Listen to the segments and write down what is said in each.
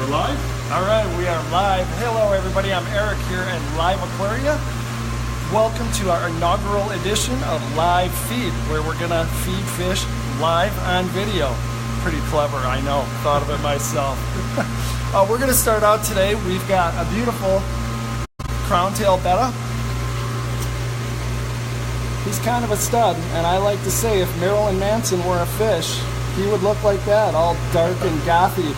We're live? All right, we are live. Hello, everybody. I'm Eric here at LiveAquaria. Welcome to our inaugural edition of Live Feed, where we're going to feed fish live on video. Pretty clever, I know. Thought of it myself. We're going to start out today. We've got a beautiful crown-tail betta. He's kind of a stud, and I like to say if Marilyn Manson were a fish, he would look like that, all dark and gothy.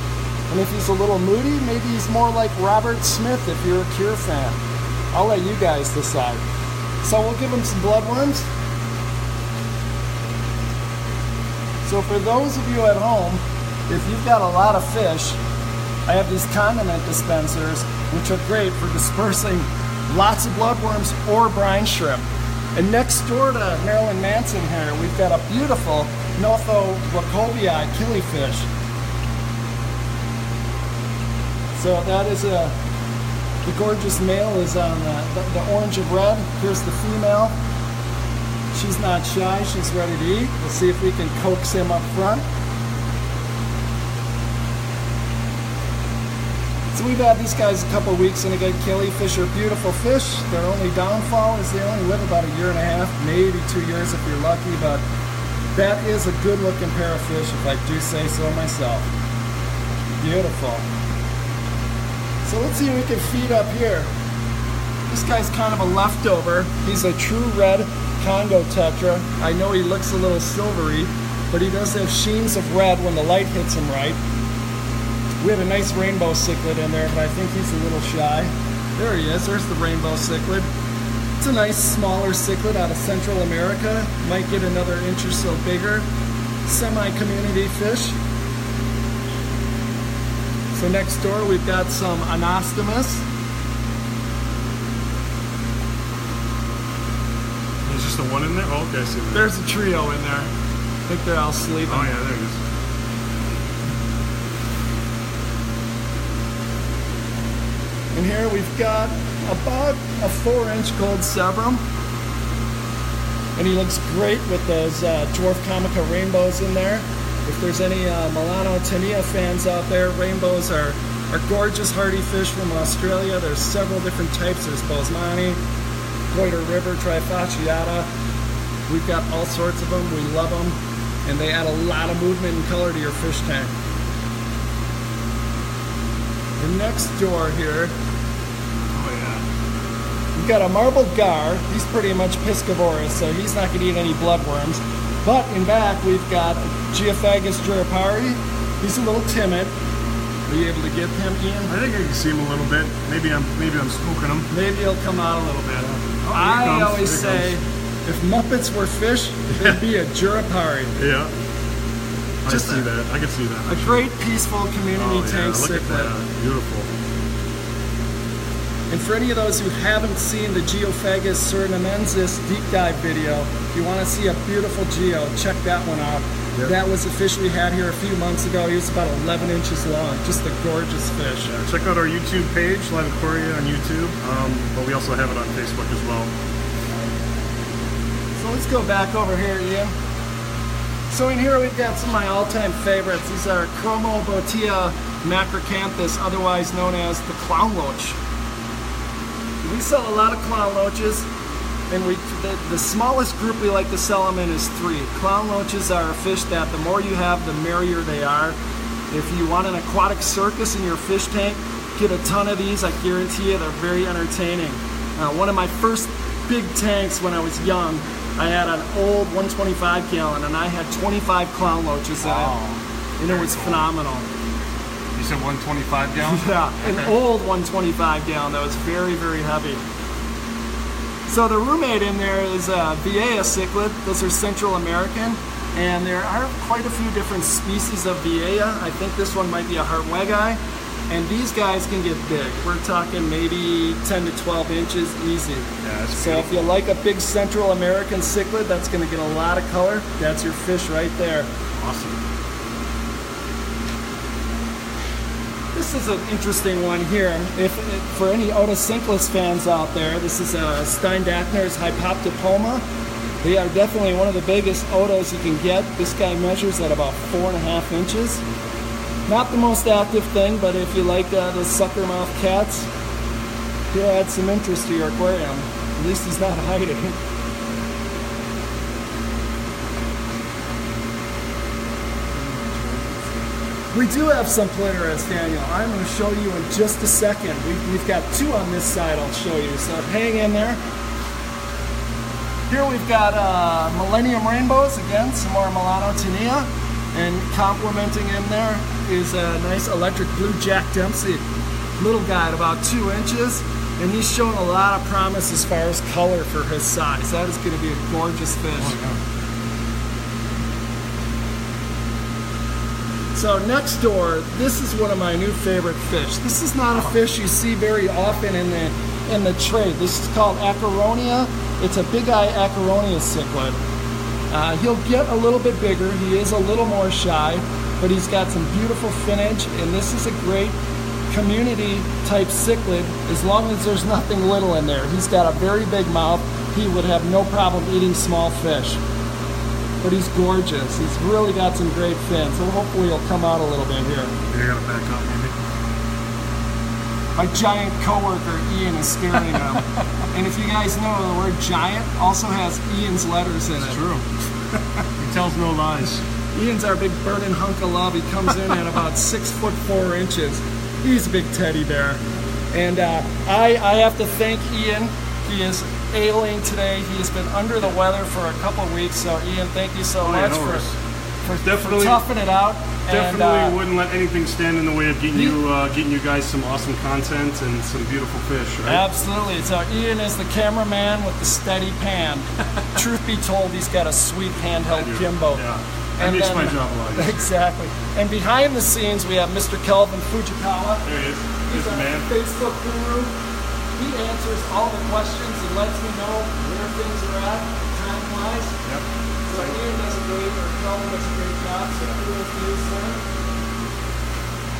And if he's a little moody, maybe he's more like Robert Smith if you're a Cure fan. I'll let you guys decide. So we'll give him some bloodworms. So for those of you at home, if you've got a lot of fish, I have these condiment dispensers, which are great for dispersing lots of bloodworms or brine shrimp. And next door to Marilyn Manson here, we've got a beautiful Notho-Wachovii killifish. So that is the gorgeous male is on the orange and red. Here's the female. She's not shy, she's ready to eat. We'll see if we can coax him up front. So we've had these guys a couple weeks, and again, killifish are beautiful fish. Their only downfall is they only live about 1.5 years, maybe 2 years if you're lucky, but that is a good looking pair of fish if I do say so myself. Beautiful. So let's see if we can feed up here. This guy's kind of a leftover. He's a true red Congo tetra. I know he looks a little silvery, but he does have sheens of red when the light hits him right. We have a nice rainbow cichlid in there, but I think he's a little shy. There he is. There's the rainbow cichlid. It's a nice smaller cichlid out of Central America. Might get another inch or so bigger. Semi-community fish. So next door we've got some anastomus. There's just the one in there? Oh, okay, I see that. There's a trio in there. I think they're all sleeping. Oh yeah, there it is. And here we've got about a 4-inch gold sebrum. And he looks great with those dwarf comica rainbows in there. If there's any Milano Tania fans out there, rainbows are gorgeous hardy fish from Australia. There's several different types. There's Bosemani, Goiter River, Trifasciata. We've got all sorts of them. We love them. And they add a lot of movement and color to your fish tank. And next door here, we've got a marbled gar. He's pretty much piscivorous, so he's not going to eat any bloodworms. But in back, we've got Geophagus juripari. He's a little timid. Are you able to get him, Ian? I think I can see him a little bit. Maybe I'm spooking him. Maybe he'll come out a little bit. Oh, I always say, if Muppets were fish, they'd be a juripari. Yeah. I can see that. I can see that. A great peaceful community tank look cichlid. at that. Beautiful. And for any of those who haven't seen the Geophagus surinamensis deep dive video, if you want to see a beautiful geo, check that one out. Yep. That was a fish we had here a few months ago. He was about 11 inches long. Just a gorgeous fish. Yeah, check out our YouTube page, LiveAquaria on YouTube, but we also have it on Facebook as well. So let's go back over here, Ian. So in here we've got some of my all-time favorites. These are Chromobotia macrocanthus, otherwise known as the clown loach. We sell a lot of clown loaches, and the smallest group we like to sell them in is 3. Clown loaches are a fish that the more you have, the merrier they are. If you want an aquatic circus in your fish tank, get a ton of these. I guarantee you they're very entertaining. One of my first big tanks when I was young, I had an old 125 gallon, and I had 25 clown loaches in it, and it was phenomenal. You said 125 gallon? Yeah, an old 125 gallon that was very, very heavy. So the roommate in there is a Viea cichlid. Those are Central American, and there are quite a few different species of Viea. I think this one might be a Hartwegi, and these guys can get big. We're talking maybe 10 to 12 inches easy. Yeah, that's so if you like a big Central American cichlid that's going to get a lot of color, that's your fish right there. Awesome. This is an interesting one here. For any Otocinclus fans out there, this is a Steindachner's Hypoptopoma. They are definitely one of the biggest otos you can get. This guy measures at about 4.5 inches. Not the most active thing, but if you like the sucker-mouth cats, he'll add some interest to your aquarium. At least he's not hiding. We do have some Plecos, Daniel. I'm going to show you in just a second. We've got two on this side I'll show you, so hang in there. Here we've got Millennium Rainbows, again, some more Milano Tinea, and complementing in there is a nice electric blue Jack Dempsey, little guy at about 2 inches, and he's showing a lot of promise as far as color for his size. That is going to be a gorgeous fish. Oh, yeah. So next door, this is one of my new favorite fish. This is not a fish you see very often in the trade. This is called Acaronia. It's a big eye Acaronia cichlid. He'll get a little bit bigger. He is a little more shy, but he's got some beautiful finnage, and this is a great community type cichlid as long as there's nothing little in there. He's got a very big mouth. He would have no problem eating small fish. But he's gorgeous. He's really got some great fins, so hopefully he'll come out a little bit here. You're gonna back up, maybe. My giant coworker Ian is scaring him. And if you guys know, the word giant also has Ian's letters in it. It's true. He tells no lies. Ian's our big burning hunk of love. He comes in at about 6'4". He's a big teddy bear. And I have to thank Ian. He is ailing today. He has been under the weather for a couple of weeks. So Ian, thank you so much for toughing it out. Definitely wouldn't let anything stand in the way of getting you guys some awesome content and some beautiful fish, right? Absolutely. So Ian is the cameraman with the steady pan. Truth be told, he's got a sweet handheld gimbal. Yeah. That makes my job a lot easier. Exactly. And behind the scenes, we have Mr. Kelvin Fujikawa. There he is. He's our man. Facebook guru. He answers all the questions and lets me know where things are at, time-wise. Yep. So Ian does a great, or Kelvin does a great job, so kudos to you, sir.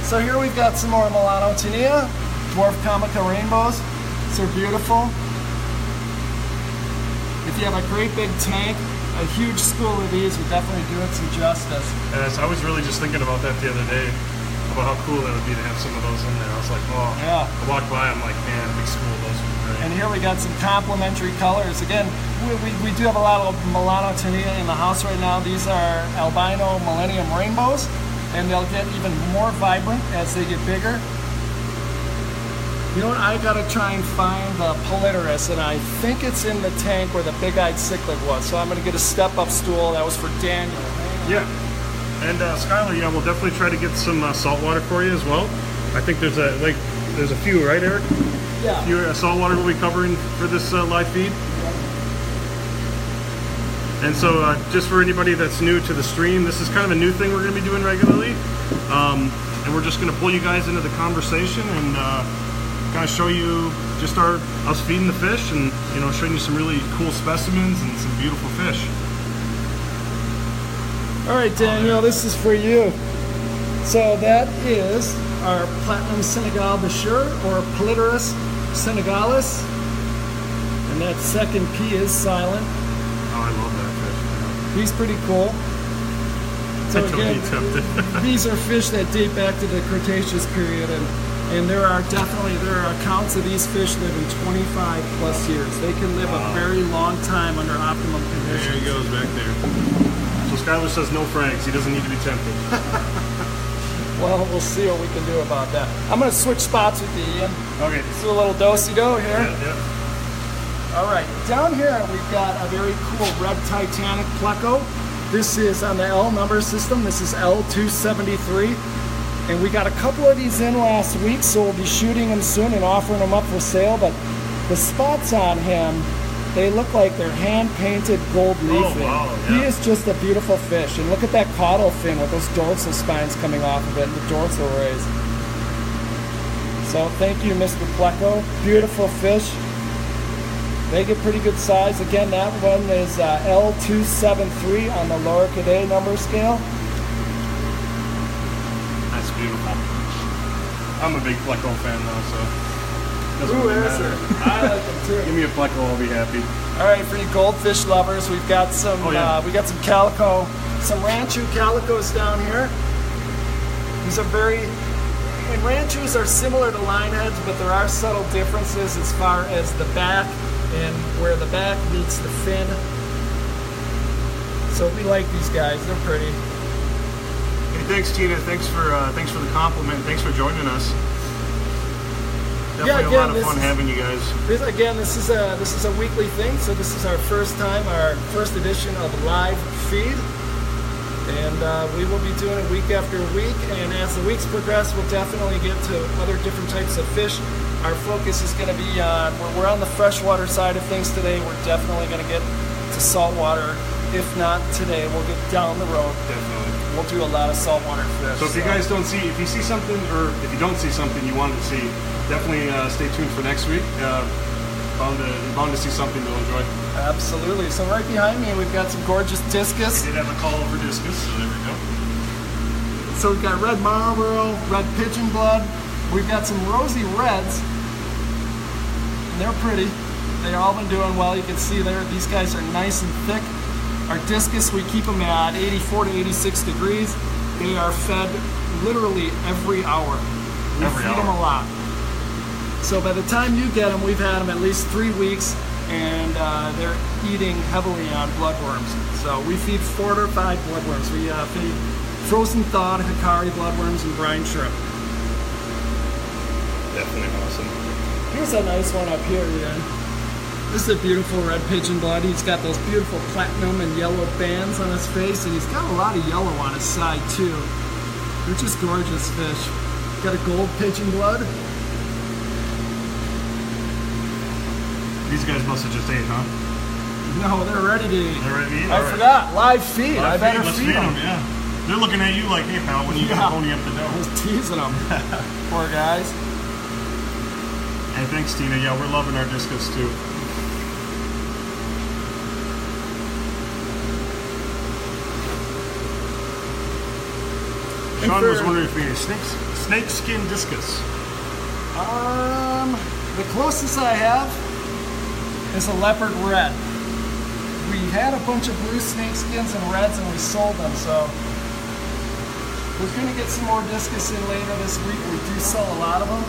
So here we've got some more Milano Tinea, Dwarf Comica Rainbows. These are beautiful. If you have a great big tank, a huge school of these would definitely do it some justice. Yes, I was really just thinking about that the other day, about how cool that would be to have some of those in there. I was like, oh, yeah. I walked by, I'm like, man, a big school, those would be great. And here we got some complementary colors. Again, we do have a lot of Milano Tinea in the house right now. These are albino Millennium Rainbows, and they'll get even more vibrant as they get bigger. You know what, I gotta try and find the Plecos, and I think it's in the tank where the big-eyed cichlid was. So I'm gonna get a step-up stool. That was for Daniel. Yeah. And Skylar, yeah, we'll definitely try to get some saltwater for you as well. I think there's a few, right, Eric? Yeah. A few saltwater we'll be covering for this live feed. And so, just for anybody that's new to the stream, this is kind of a new thing we're going to be doing regularly, and we're just going to pull you guys into the conversation and kind of show you just us feeding the fish, and showing you some really cool specimens and some beautiful fish. All right, Daniel, this is for you. So that is our Platinum Senegal Bashir, or Plecos senegalis, and that second P is silent. Oh, I love that fish. He's pretty cool. So again, these are fish that date back to the Cretaceous period, and there are accounts of these fish living 25 plus years. They can live a very long time under optimum conditions. There he goes back there. So Skylar says no Franks. He doesn't need to be tempted. Well, we'll see what we can do about that. I'm going to switch spots with you, Ian. Okay. Let's do a little do-si-do here. Yeah. All right. Down here, we've got a very cool red Titanic Pleco. This is on the L number system. This is L273. And we got a couple of these in last week, so we'll be shooting them soon and offering them up for sale. But the spots on him, they look like they're hand-painted gold leafing. Oh, wow, yeah. He is just a beautiful fish. And look at that caudal fin with those dorsal spines coming off of it, and the dorsal rays. So thank you, Mr. Pleco. Beautiful fish. They get pretty good size. Again, that one is L273 on the Lower Cadet number scale. That's beautiful. I'm a big Pleco fan though, so doesn't Who really is matter. it? I like them too. Give me a Pleco, I'll be happy. All right, for you goldfish lovers, we've got some. Oh, yeah. We got some calico, some Rancho calicos down here. These are very, and ranchos are similar to lineheads, but there are subtle differences as far as the back and where the back meets the fin. So we like these guys, they're pretty. Hey, thanks Tina, thanks for the compliment, thanks for joining us. Definitely a lot of fun having you guys. This is a weekly thing, so this is our first time, our first edition of live feed. And we will be doing it week after week, and as the weeks progress, we'll definitely get to other different types of fish. Our focus is going to be on, we're on the freshwater side of things today. We're definitely going to get to saltwater. If not today, we'll get down the road. Definitely. We'll do a lot of saltwater fish. So if you guys don't see, if you see something, or if you don't see something you wanted to see, definitely stay tuned for next week. Bound to see something you'll enjoy. Absolutely. So right behind me, we've got some gorgeous discus. We did have a call over discus, so there we go. So we've got red Marlboro, red pigeon blood. We've got some rosy reds, and they're pretty. They've all been doing well. You can see there, these guys are nice and thick. Our discus, we keep them at 84 to 86 degrees. They are fed literally every hour. We feed them a lot. So by the time you get them, we've had them at least 3 weeks, and they're eating heavily on bloodworms. So we feed 4 to 5 bloodworms. We feed frozen thawed Hikari bloodworms and brine shrimp. Definitely awesome. Here's a nice one up here, Ian. This is a beautiful red pigeon blood. He's got those beautiful platinum and yellow bands on his face, and he's got a lot of yellow on his side too. They're just gorgeous fish. Got a gold pigeon blood. These guys must have just ate, huh? No, they're ready to eat. They're ready to eat? I forgot. Live feed. I better Let's feed them. Yeah. They're looking at you like, hey pal, when are you gonna pony up the dough? I was teasing them. Poor guys. Hey, thanks Tina. Yeah, we're loving our discus too. Sean was wondering if we had snake skin discus. The closest I have is a leopard red. We had a bunch of blue snake skins and reds, and we sold them, so we're going to get some more discus in later this week. We do sell a lot of them.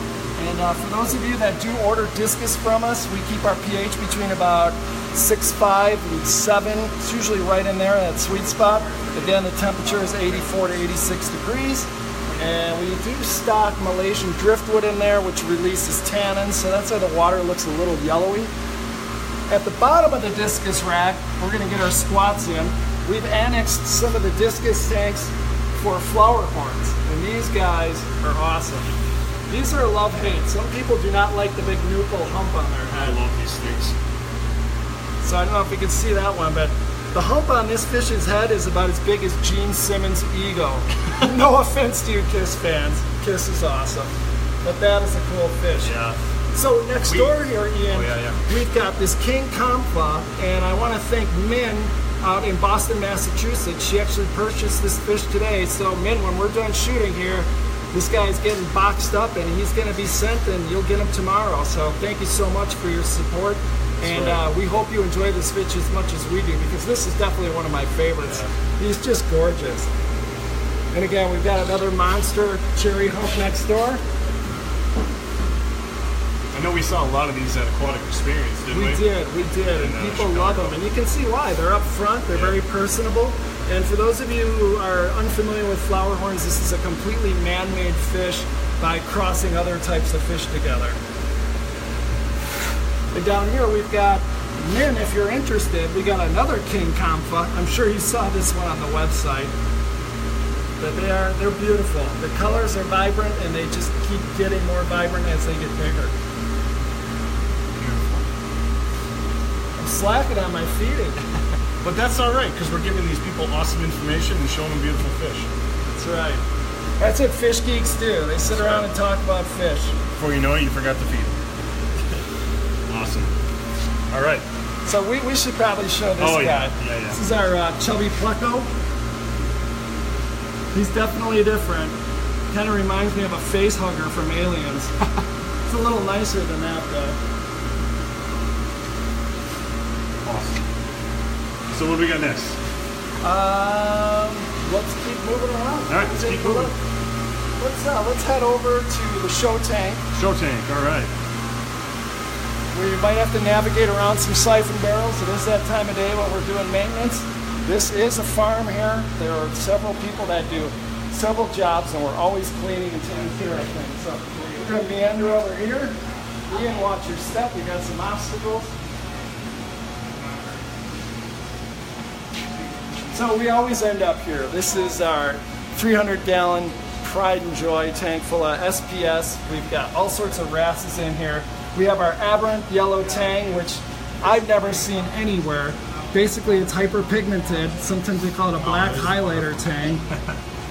And for those of you that do order discus from us, we keep our pH between about 6.5 and 7. It's usually right in there, that sweet spot. Again, the temperature is 84 to 86 degrees. And we do stock Malaysian driftwood in there, which releases tannins, so that's why the water looks a little yellowy. At the bottom of the discus rack, we're going to get our squats in. We've annexed some of the discus tanks for flowerhorns, and these guys are awesome. These are love-hate. Some people do not like the big nupal hump on their head. I love these things. So I don't know if you can see that one, but the hump on this fish's head is about as big as Gene Simmons' ego. No offense to you Kiss fans. Kiss is awesome. But that is a cool fish. Yeah. So next door here, Ian, yeah. we've got this king compa, and I want to thank Min out in Boston, Massachusetts. She actually purchased this fish today. So Min, when we're done shooting here, this guy's getting boxed up and he's going to be sent, and you'll get him tomorrow. So thank you so much for your support. And we hope you enjoy this fish as much as we do, because this is definitely one of my favorites. Yeah. He's just gorgeous. And again, we've got another monster cherry hump next door. I know we saw a lot of these at Aquatic Experience, didn't we? We did, and people love them. And you can see why. They're up front, they're very personable. And for those of you who are unfamiliar with flowerhorns, this is a completely man-made fish by crossing other types of fish together. And down here we've got Min, if you're interested, we got another king compa. I'm sure you saw this one on the website. But they're beautiful. The colors are vibrant, and they just keep getting more vibrant as they get bigger. Beautiful. I'm slacking on my feeding. But that's all right, because we're giving these people awesome information and showing them beautiful fish. That's right. That's what fish geeks do. They sit around and talk about fish. Before you know it, you forgot to feed them. Awesome. All right. So we should probably show this guy. Yeah. This is our chubby Pleco. He's definitely different. Kind of reminds me of a face hugger from Aliens. It's a little nicer than that, though. Awesome. So what do we got next? Let's keep moving around. All right, let's keep moving. Let's head over to the show tank. Show tank, all right. We might have to navigate around some siphon barrels. It is that time of day when we're doing maintenance. This is a farm here. There are several people that do several jobs, and we're always cleaning and taking care of things. So we're going to meander over here. Ian, watch your step. We got some obstacles. So we always end up here. This is our 300-gallon pride and joy tank full of SPS. We've got all sorts of wrasses in here. We have our aberrant yellow tang, which I've never seen anywhere. Basically, it's hyperpigmented. Sometimes they call it a black highlighter tang.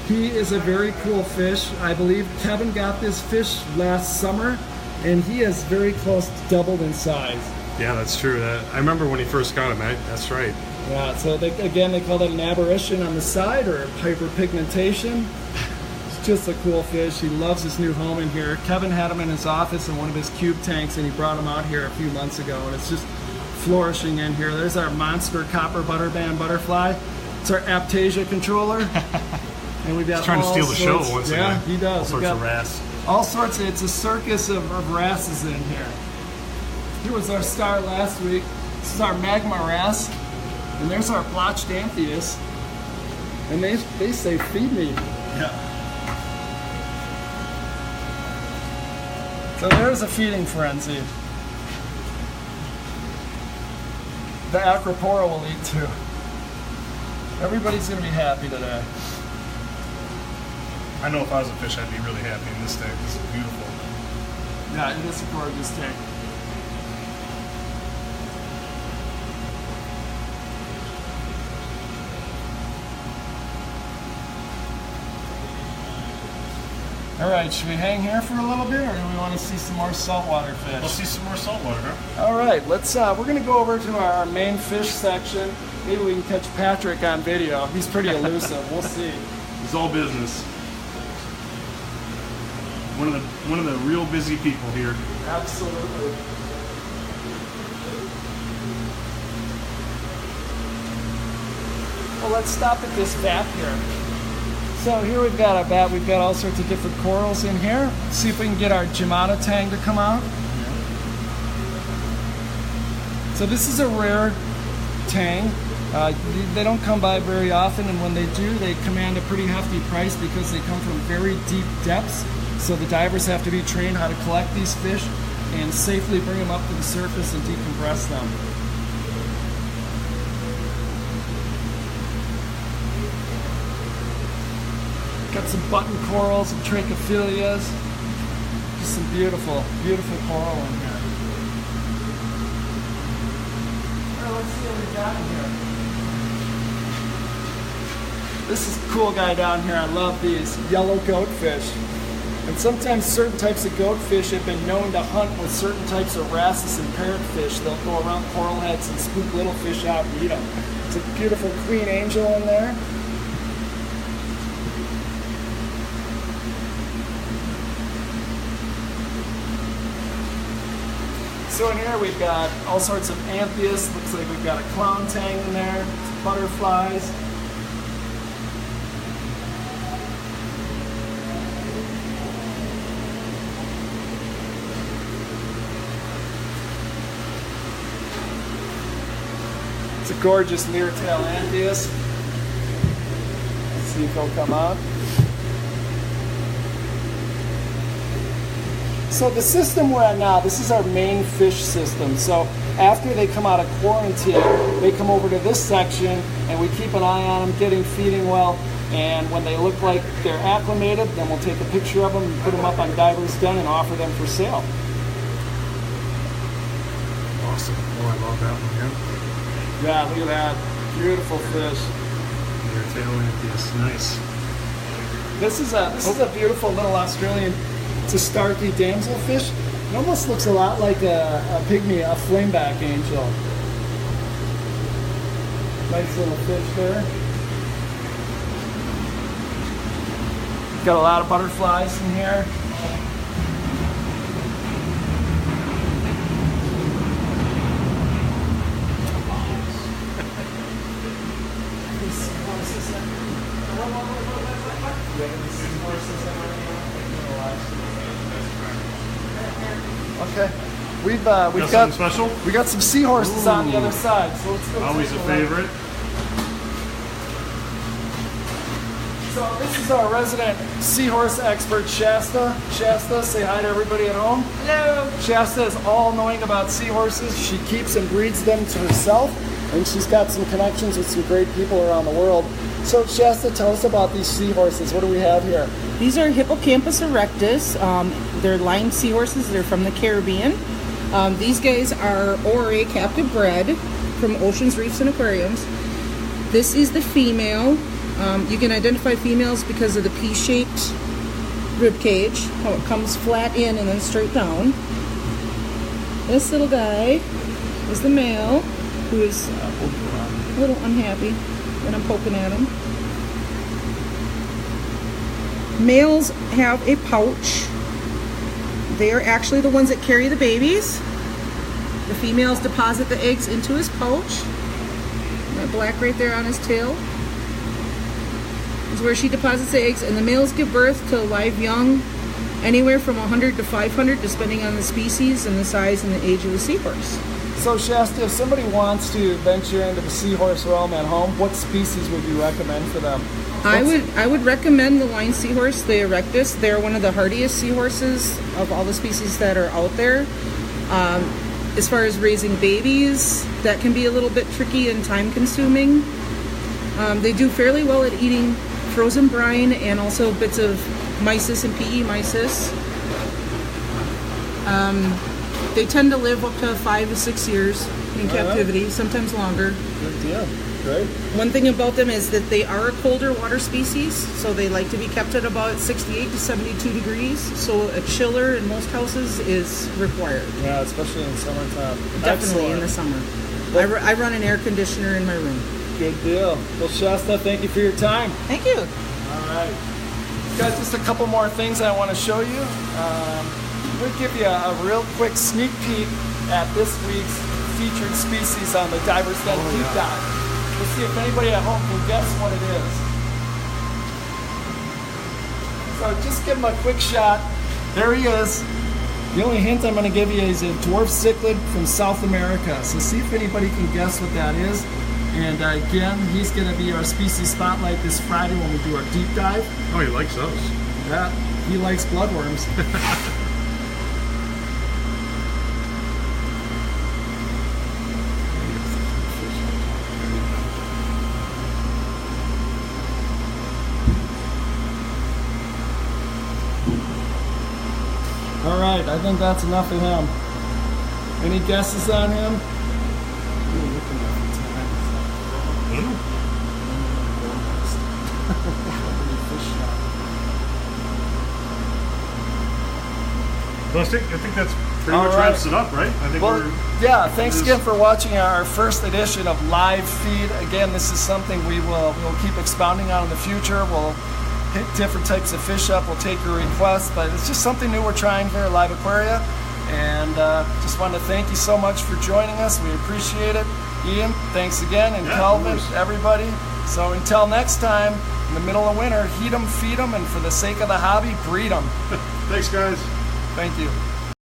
He is a very cool fish. I believe Kevin got this fish last summer, and he is very close to doubled in size. Yeah, that's true. I remember when he first got him. That's right. Yeah, so they call that an aberration on the side or hyperpigmentation. It's just a cool fish. He loves his new home in here. Kevin had him in his office in one of his cube tanks, and he brought him out here a few months ago, and it's just flourishing in here. There's our monster copper butterband butterfly. It's our Aptasia controller. And we've got He's trying to steal the show once again. Yeah, he does. All sorts of wrasse. All sorts. It's a circus of wrasses in here. Here was our star last week. This is our magma wrasse. And there's our blotched Amphius. And they say, feed me. Yeah. So there's a feeding frenzy. The Acropora will eat too. Everybody's going to be happy today. I know if I was a fish, I'd be really happy in this tank. This is beautiful. Yeah, it is a gorgeous tank. All right, should we hang here for a little bit, or do we want to see some more saltwater fish? Let's see some more saltwater, huh? All right, we're going to go over to our main fish section. Maybe we can catch Patrick on video. He's pretty elusive. We'll see. It's all business. One of the real busy people here. Absolutely. Well, let's stop at this vat here. So here we've got our vat. We've got all sorts of different corals in here. Let's see if we can get our Gemata tang to come out. So this is a rare tang. They don't come by very often, and when they do, they command a pretty hefty price because they come from very deep depths. So the divers have to be trained how to collect these fish and safely bring them up to the surface and decompress them. Got some button corals, some trichophilias. Just some beautiful, beautiful coral in here. All right, let's see what we got in here. This is a cool guy down here. I love these yellow goatfish. And sometimes certain types of goatfish have been known to hunt with certain types of wrasses and parrotfish. They'll go around coral heads and scoop little fish out and eat them. It's a beautiful queen angel in there. So in here we've got all sorts of Amphius. Looks like we've got a clown tang in there, some butterflies. It's a gorgeous leertail Amphius. Let's see if he'll come out. So the system we're at now, this is our main fish system. So after they come out of quarantine, they come over to this section and we keep an eye on them, getting feeding well. And when they look like they're acclimated, then we'll take a picture of them and put them up on Divers Den and offer them for sale. Awesome. Oh, I love that one, Yeah, look at that. Beautiful fish. Leertail Amphius. Nice. This is a beautiful little Australian. It's a starky damselfish. It almost looks a lot like a pygmy, a flameback angel. Nice little fish there. Got a lot of butterflies in here. Seahorses in. Okay. We've Got got something special? we got some seahorses on the other side. So let's go. Always a take look. favorite. So this is our resident seahorse expert, Shasta. Shasta, say hi to everybody at home. Hello. Shasta is all knowing about seahorses. She keeps and breeds them to herself, and she's got some connections with some great people around the world. So Shasta, tell us about these seahorses. What do we have here? These are Hippocampus erectus. They're line seahorses. They're from the Caribbean. These guys are ORA captive bred from oceans, reefs, and aquariums. This is the female. You can identify females because of the P-shaped rib cage, how it comes flat in and then straight down. This little guy is the male, who is a little unhappy when I'm poking at him. Males have a pouch. They are actually the ones that carry the babies. The females deposit the eggs into his pouch. That black right there on his tail is where she deposits the eggs, and the males give birth to live young anywhere from 100 to 500, depending on the species and the size and the age of the seahorse. So Shasta, if somebody wants to venture into the seahorse realm at home, what species would you recommend for them? I would recommend the line seahorse, the erectus. They're one of the hardiest seahorses of all the species that are out there. As far as raising babies, that can be a little bit tricky and time consuming. They do fairly well at eating frozen brine and also bits of mysis and PE mysis. They tend to live up to 5 to 6 years in captivity, sometimes longer. Good deal. Great. One thing about them is that they are a colder water species, so they like to be kept at about 68 to 72 degrees. So a chiller in most houses is required. Yeah, especially in summertime. Definitely in the summer. I run an air conditioner in my room. Good deal. Well, Shasta, thank you for your time. Thank you. All right. Got just a couple more things I want to show you. We'll give you a real quick sneak peek at this week's featured species on the Diver's Den Deep Dive. We'll see if anybody at home can guess what it is. So just give him a quick shot. There he is. The only hint I'm going to give you is a dwarf cichlid from South America. So see if anybody can guess what that is. And again, he's going to be our species spotlight this Friday when we do our deep dive. Oh, he likes those. Yeah, he likes bloodworms. All right, I think that's enough of him. Any guesses on him? Well, I think that's pretty much wraps it up, right? I think yeah, thanks again for watching our first edition of Live Feed. Again, this is something we'll keep expounding on in the future. We'll hit different types of fish up. We'll take your requests, but it's just something new we're trying here at LiveAquaria. And just wanted to thank you so much for joining us. We appreciate it. Ian, thanks again, and Calvin, everybody. So until next time, in the middle of winter, heat them, feed them, and for the sake of the hobby, breed them. Thanks, guys. Thank you.